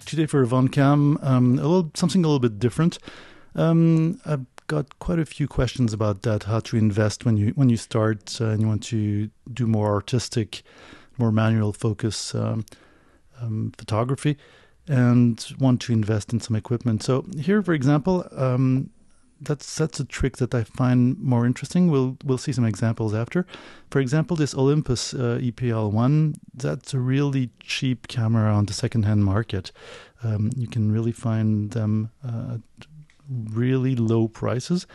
Today for VonCam, something a little bit different. I've got quite a few questions about that, how to invest when you start and you want to do more artistic, more manual focus photography and want to invest in some equipment. So here, for example, that's a trick that I find more interesting. We'll see some examples after. For example, this Olympus EPL1, that's a really cheap camera on the second-hand market. You can really find them at really low prices.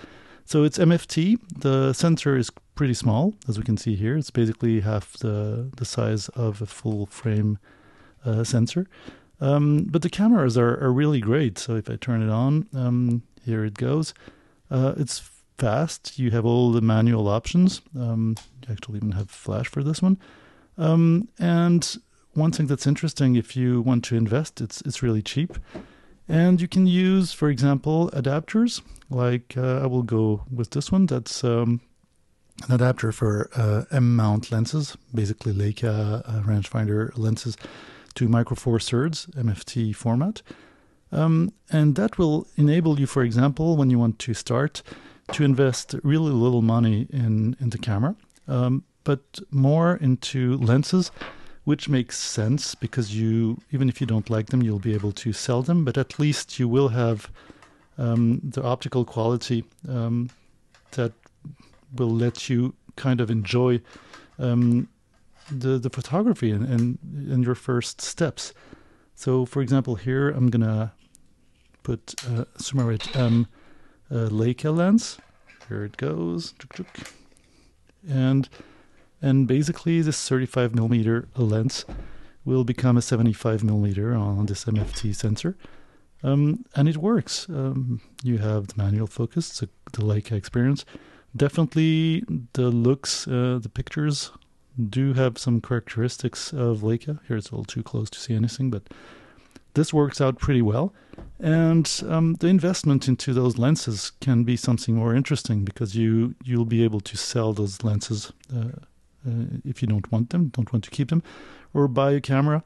So it's MFT. The sensor is pretty small, as we can see here. It's basically half the size of a full-frame sensor. But the cameras are really great. So if I turn it on, here it goes. It's fast. You have all the manual options. You actually even have flash for this one. And one thing that's interesting, if you want to invest, it's really cheap. And you can use, for example, adapters. Like I will go with this one. That's an adapter for M mount lenses, basically Leica rangefinder lenses to micro four thirds MFT format. And that will enable you, for example, when you want to start, to invest really little money in the camera, but more into lenses, which makes sense because even if you don't like them, you'll be able to sell them, but at least you will have the optical quality that will let you kind of enjoy the photography and your first steps. So, for example, here I'm gonna put Summarit M Leica lens. Here it goes, and basically this 35mm lens will become a 75mm on this MFT sensor, and it works. You have the manual focus, the Leica experience. Definitely the looks, the pictures do have some characteristics of Leica. Here it's a little too close to see anything, but this works out pretty well. And the investment into those lenses can be something more interesting because you'll be able to sell those lenses if you don't want to keep them, or buy a camera.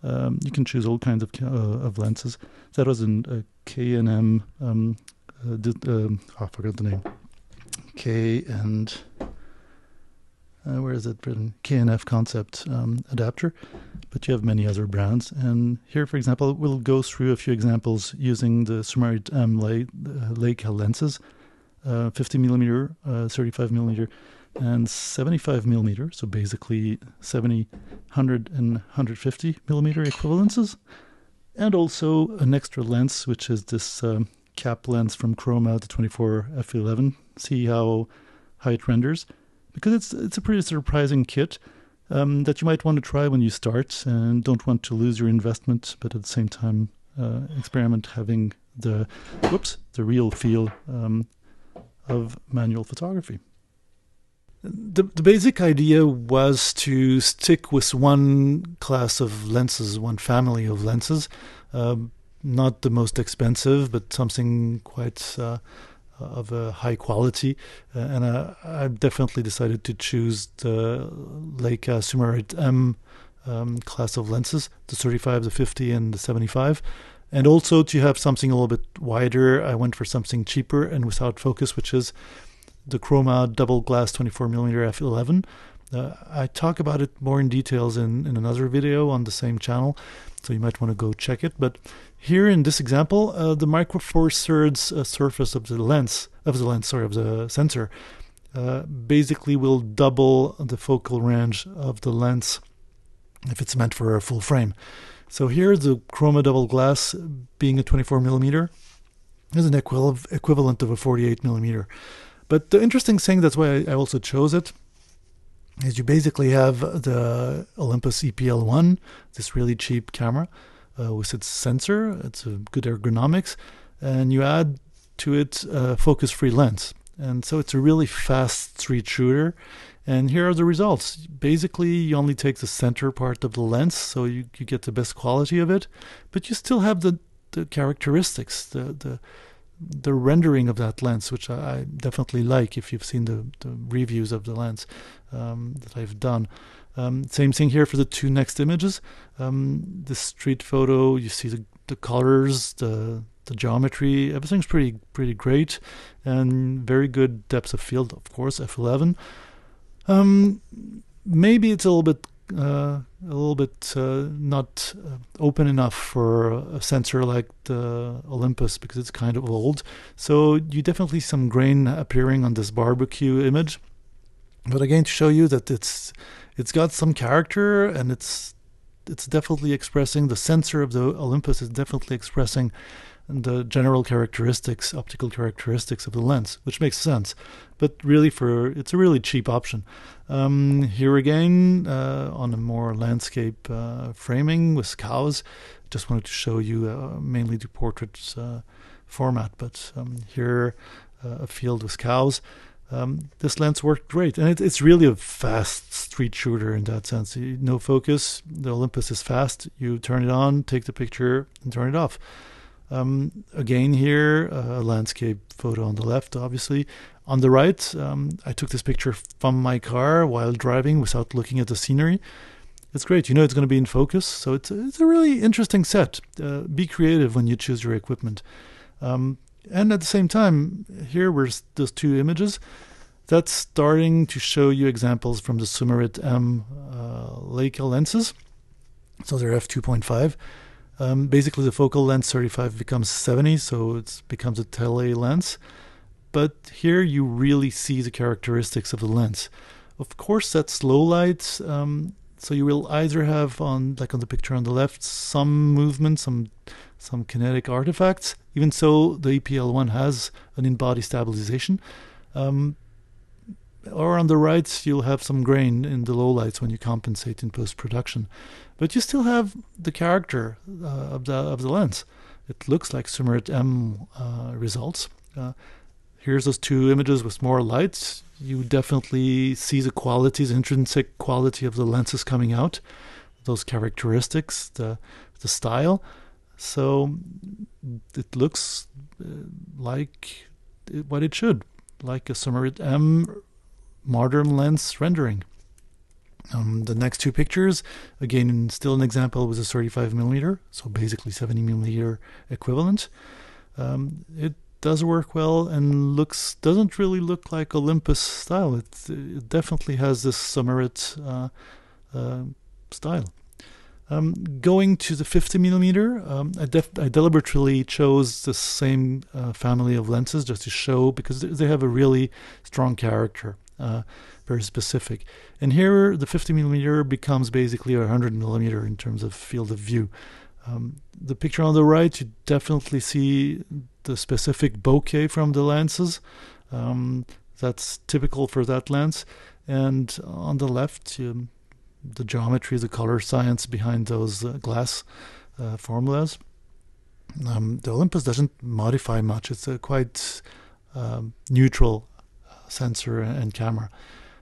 You can choose all kinds of lenses. That was a K&M, I forgot the name. K and where is it written? K&F concept adapter, but you have many other brands. And here, for example, we'll go through a few examples using the Summarit M Leica lenses, 50mm, 35mm, and 75mm. So basically 70, 100, and 150mm equivalences. And also an extra lens, which is this cap lens from Chroma, the 24 f11. See how it renders. Because it's a pretty surprising kit that you might want to try when you start and don't want to lose your investment, but at the same time experiment having the real feel of manual photography. The basic idea was to stick with one class of lenses, one family of lenses, not the most expensive, but something quite of a high quality, and I definitely decided to choose the Leica Summarit M class of lenses, the 35, the 50, and the 75. And also to have something a little bit wider, I went for something cheaper and without focus, which is the Chroma double glass 24mm f11. I talk about it more in details in another video on the same channel, so you might want to go check it. But here in this example, the micro four thirds surface of the sensor basically will double the focal range of the lens if it's meant for a full frame. So here the Chroma double glass, being a 24mm, is an equivalent of a 48mm. But the interesting thing, that's why I also chose it, is you basically have the Olympus EPL1, this really cheap camera with its sensor. It's a good ergonomics, and you add to it a focus-free lens. And so it's a really fast street shooter. And here are the results. Basically, you only take the center part of the lens, so you get the best quality of it, but you still have the characteristics, the rendering of that lens, which I definitely like if you've seen the reviews of the lens that I've done. Same thing here for the two next images. The street photo, you see the colors, the geometry, everything's pretty great, and very good depth of field. Of course, f11. Maybe it's a little bit not open enough for a sensor like the Olympus, because it's kind of old. So you definitely see some grain appearing on this barbecue image. But again, to show you that it's got some character, and it's definitely expressing, the sensor of the Olympus is definitely expressing the general characteristics, optical characteristics of the lens, which makes sense. But really, it's a really cheap option. Here again, on a more landscape framing with cows, just wanted to show you mainly the portrait format, but here a field with cows. This lens worked great, and it's really a fast street shooter in that sense. No focus, the Olympus is fast. You turn it on, take the picture, and turn it off. Again here, a landscape photo on the left, obviously. On the right, I took this picture from my car while driving without looking at the scenery. It's great. You know it's going to be in focus, so it's a really interesting set. Be creative when you choose your equipment. And at the same time, here were those two images. That's starting to show you examples from the Leica M Leica lenses. So they're f2.5. Basically, the focal length 35 becomes 70, so it becomes a tele lens. But here you really see the characteristics of the lens. Of course, that's low light, so you will either have like on the picture on the left, some movement, some kinetic artifacts. Even so, the EPL1 has an in-body stabilization. Or on the right, you'll have some grain in the lowlights when you compensate in post-production. But you still have the character of the lens. It looks like Leica M results. Here's those two images with more lights. You definitely see the qualities, intrinsic quality of the lenses coming out, those characteristics, the style. So it looks like what it should, like a Leica M modern lens rendering. The next two pictures, again, still an example with a 35mm, so basically 70mm equivalent. It does work well and doesn't really look like Olympus style. It definitely has this Leica style. Going to the 50mm, I deliberately chose the same family of lenses just to show, because they have a really strong character, very specific. And here the 50mm becomes basically 100mm in terms of field of view. The picture on the right, you definitely see the specific bokeh from the lenses. That's typical for that lens. And on the left, the geometry, the color science behind those glass formulas. The Olympus doesn't modify much. It's a quite neutral sensor and camera.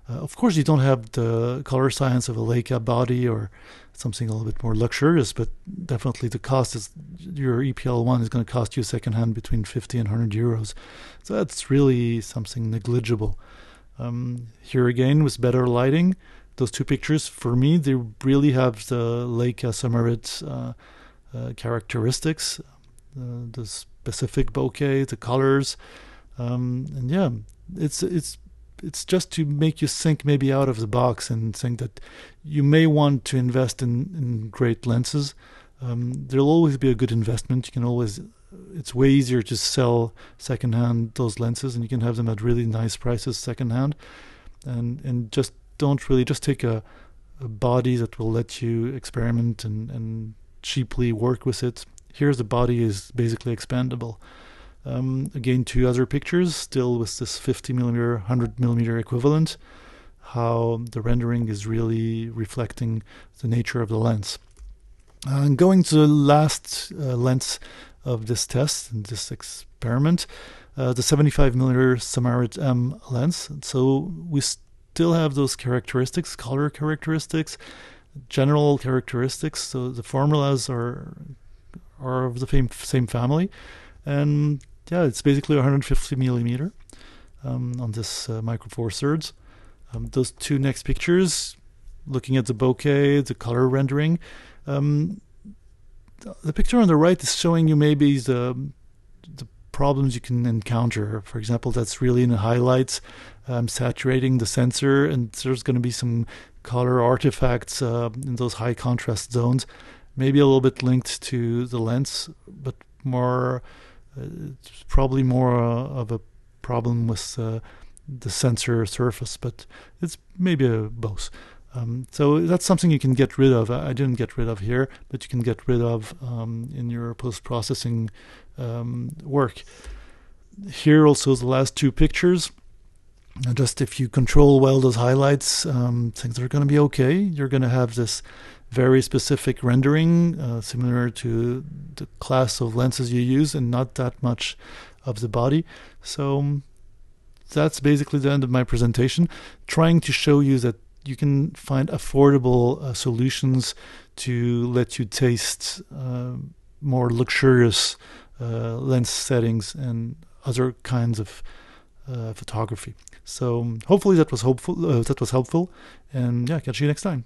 Of course, you don't have the color science of a Leica body or something a little bit more luxurious, but definitely the cost is, your EPL1 is going to cost you secondhand between 50 and 100 euros. So that's really something negligible. Here again, with better lighting, those two pictures, for me, they really have the Leica Summerit characteristics, the specific bokeh, the colors, and yeah, it's just to make you think maybe out of the box and think that you may want to invest in great lenses. There'll always be a good investment. You can always, it's way easier to sell secondhand those lenses, and you can have them at really nice prices secondhand, and just don't really, just take a body that will let you experiment and cheaply work with it. Here the body is basically expandable. Again, two other pictures, still with this 50mm, 100mm equivalent, how the rendering is really reflecting the nature of the lens. Going to the last lens of this test, and this experiment, the 75mm Summerit M lens. So we still have those characteristics, color characteristics, general characteristics. So the formulas are of the same family. And yeah, it's basically 150mm on this Micro Four Thirds. Those two next pictures, looking at the bokeh, the color rendering, the picture on the right is showing you maybe the problems you can encounter. For example, that's really in the highlights, saturating the sensor, and there's going to be some color artifacts in those high contrast zones, maybe a little bit linked to the lens, but more it's probably more of a problem with the sensor surface, but it's maybe both. So that's something you can get rid of. I didn't get rid of here, but you can get rid of in your post-processing work. Here also the last two pictures. Just if you control well those highlights, things are going to be okay. You're going to have this very specific rendering, similar to the class of lenses you use, and not that much of the body. So that's basically the end of my presentation, trying to show you that you can find affordable solutions to let you taste more luxurious lens settings and other kinds of photography. So hopefully that was helpful, and yeah, catch you next time.